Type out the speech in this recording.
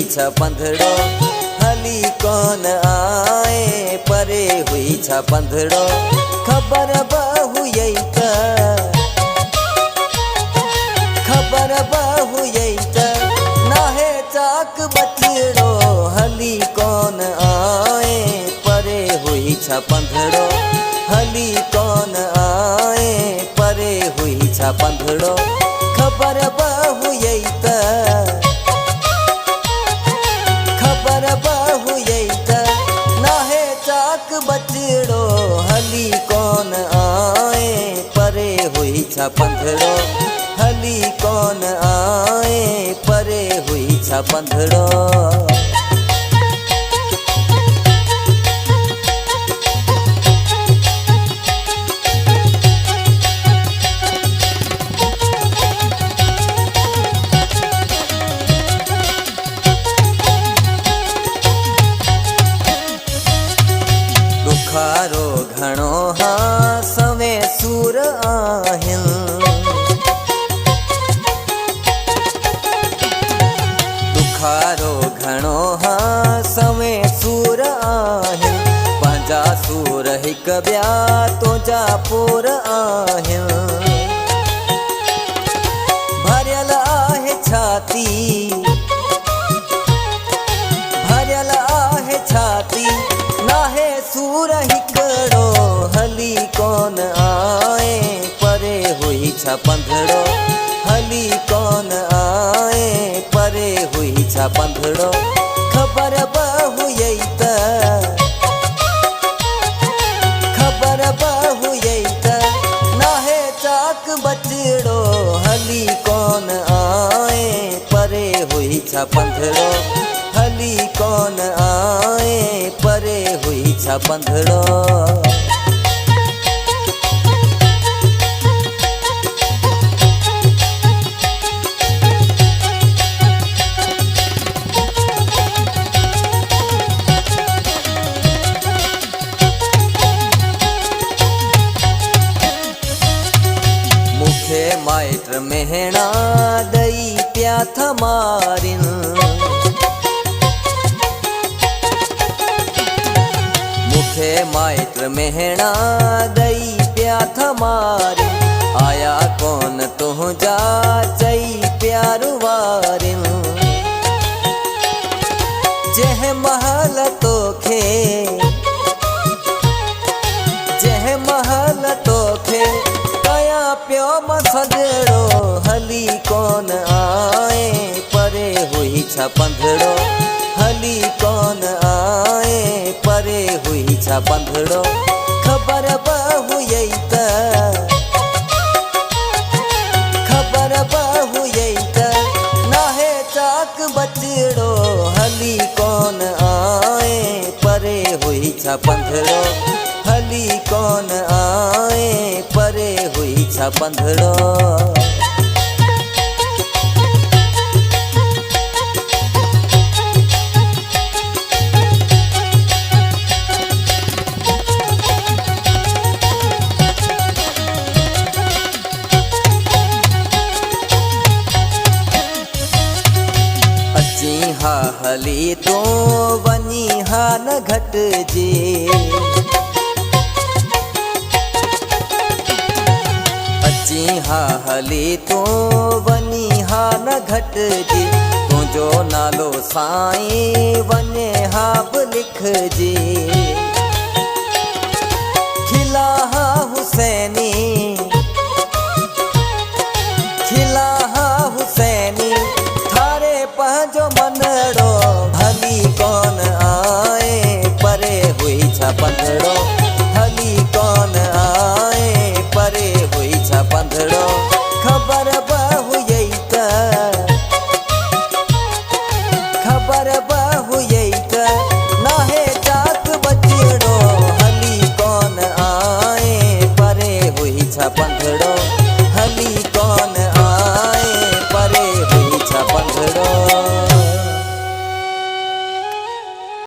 छ पंधड़ो हली कौन आए परे हुई छ पंधड़ो खबर बहु यही खबर बहु यही नाहे चाक बचड़ो हली कौन आए परे हुई छ पंधड़ो हली कौन आए परे हुई छ पंधड़ो खबर बहु यही खबर बहु यही नाहे चाक बचड़ो हली कौन आए परे हुई छ पंधड़ो हली कौन आए परे हुई छ पंधड़ो। दुखारो घणो हाँ सवे सूर आहिन दुखारो घणो हाँ सवे सूर आहिन पंहिंजा सूर हिक ॿिया तुंहिंजा पूर आहिन भरियल आहे छाती भरियल आहे छाती नाहे सूर हिकड़ो हली कौन आए परे हुई छ पंधड़ो हली कौन आए परे हुई छ पंधड़ो खबर बहु यही खबर बहु यही नाहे चाक बचड़ो हली कौन आए परे हुई छ पंधड़ो हली कौन आए परे हुई छ पंधड़ो। मुखे माइट मेहणा दई प्या थमारिन मुखे माइट मेहणा दई प्या थमारिन आया कौन तुंहिंजा चई प्यार वारिन जह महल तोखे जह महल तोखे कया प्यो मसजड़ो हली कौन आए परे हुई छ पंधड़ो हली कौन आए परे हुई छ पंधड़ो खबर बहु यही खबर बहु यही नाहे चाक बचड़ो हली कौन आए परे हुई छ पंधड़ो हली कौन आए परे हुई छ पंधड़ो। अची हा हली तो वनी हा न घटजे अची हा हली तो वनी हा न घटजे तुंहिंजो नालो साईं वञे हा बि लिखजे खिला हा हुसैनी खिला हा हुसैनी थारे पंहिंजो मनड़ो हली कौन आए परे हुई छ पंधड़ो हली कौन आए परे हुई छ पंधड़ो।